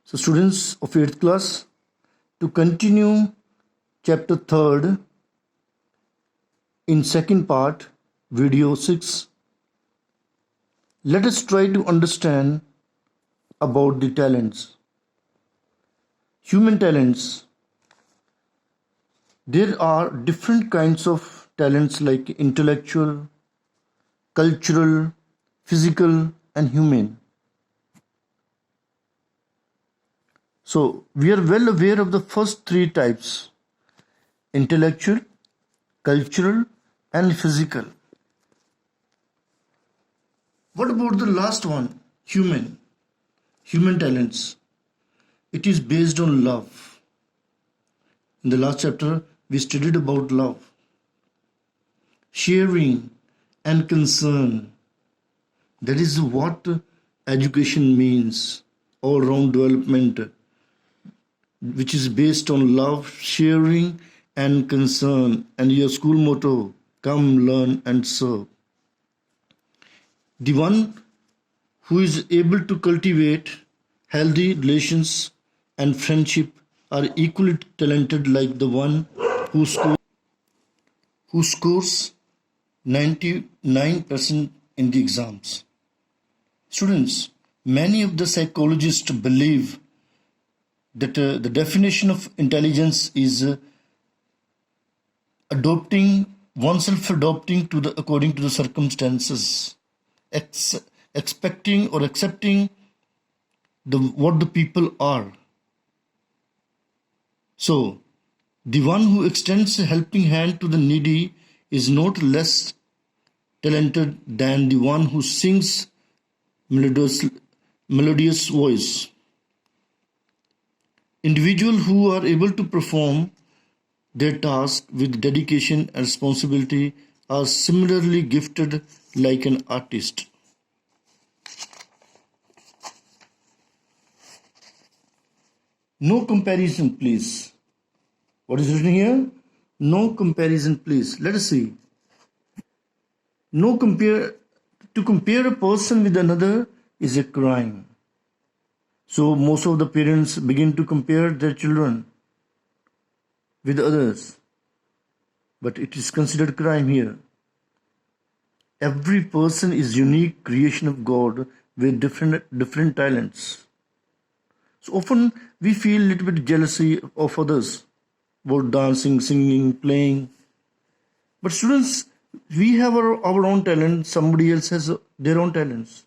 So, students of 8th class, to continue chapter 3rd in second part, video 6, let us try to understand about the talents. Human talents. There are different kinds of talents like intellectual, cultural, physical, and humane. So, we are well aware of the first three types: intellectual, cultural, and physical. What about the last one? Human. Human talents. It is based on love. In the last chapter, we studied about love, sharing, and concern. That is what education means, all round development, which is based on love, sharing, and concern. And your school motto, come, learn, and serve. The one who is able to cultivate healthy relations and friendship are equally talented like the one who scores 99% in the exams. Students, many of the psychologists believe that the definition of intelligence is adopting to the according to the circumstances, expecting or accepting what the people are. So, the one who extends a helping hand to the needy is not less talented than the one who sings melodious voice. Individuals who are able to perform their task with dedication and responsibility are similarly gifted like an artist. No comparison, please. What is written here? No comparison, please. Let us see. To compare a person with another is a crime. So most of the parents begin to compare their children with others. But it is considered crime here. Every person is unique creation of God with different talents. So often we feel a little bit jealousy of others about dancing, singing, playing. But students, we have our own talent, somebody else has their own talents.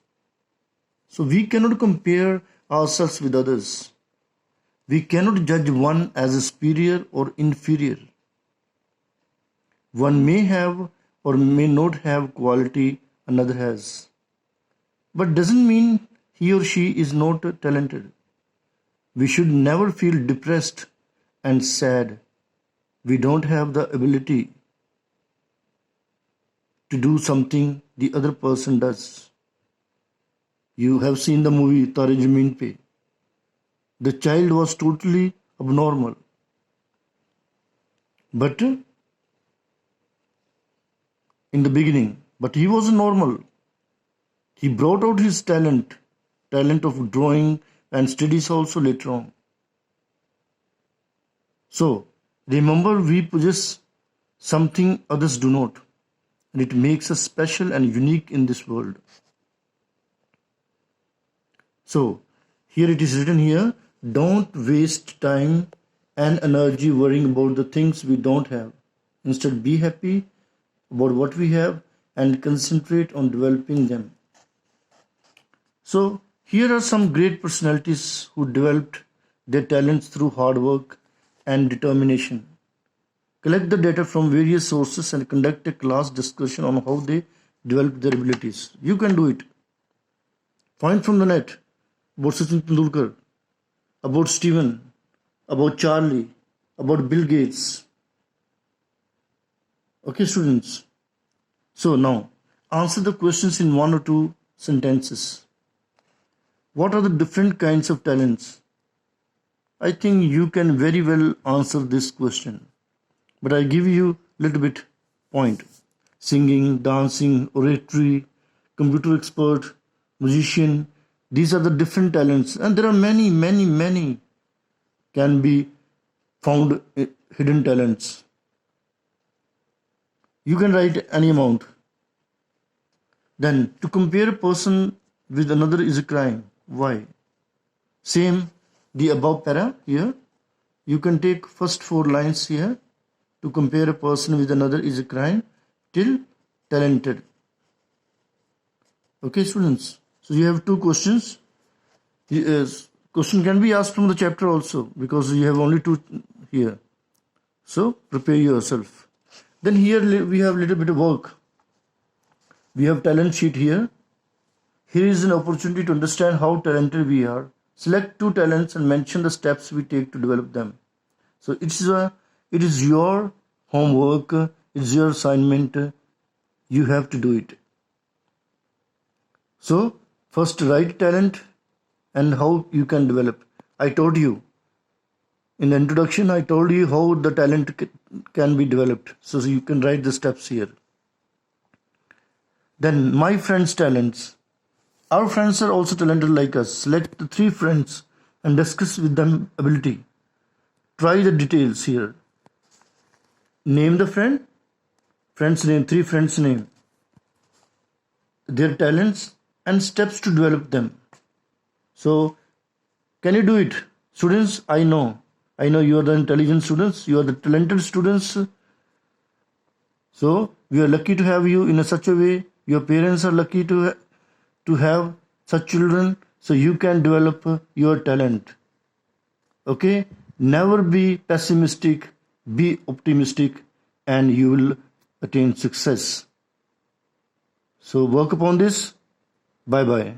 So we cannot compare ourselves with others. We cannot judge one as superior or inferior. One may have or may not have quality another has. But doesn't mean he or she is not talented. We should never feel depressed and sad. We don't have the ability to do something the other person does. You have seen the movie Tare Zameen Pe. The child was totally abnormal. But in the beginning, but he was normal. He brought out his talent of drawing and studies also later on. So, remember, we possess something others do not, and it makes us special and unique in this world. So, here it is written here, don't waste time and energy worrying about the things we don't have. Instead, be happy about what we have and concentrate on developing them. So, here are some great personalities who developed their talents through hard work and determination. Collect the data from various sources and conduct a class discussion on how they developed their abilities. You can do it. Find from the net about Sachin Tendulkar, about Stephen, about Charlie, about Bill Gates. Okay, students. So now, answer the questions in 1 or 2 sentences. What are the different kinds of talents? I think you can very well answer this question. But I give you a little bit point. Singing, dancing, oratory, computer expert, musician, These are the different talents, and there are many can be found hidden talents. You can write any amount. Then, to compare a person with another is a crime. Why? Same, the above para here. You can take first 4 lines here. To compare a person with another is a crime till talented. Okay, students. So you have 2 questions. Question can be asked from the chapter also, because you have only 2 here. So prepare yourself. Then here we have little bit of work. We have talent sheet here. Here is an opportunity to understand how talented we are. Select 2 talents and mention the steps we take to develop them. So it is your homework, it's your assignment. You have to do it. So first write talent and how you can develop. I told you in the introduction, I told you how the talent can be developed. So you can write the steps here. Then my friends' talents. Our friends are also talented like us. Select the 3 friends and discuss with them ability. Try the details here. Name the friend's name, 3 friends' name, their talents and steps to develop them. So, can you do it? Students, I know you are the intelligent students, you are the talented students. So, we are lucky to have you in such a way. Your parents are lucky to have such children, so you can develop your talent. Okay? Never be pessimistic, be optimistic, and you will attain success. So work upon this. Bye bye.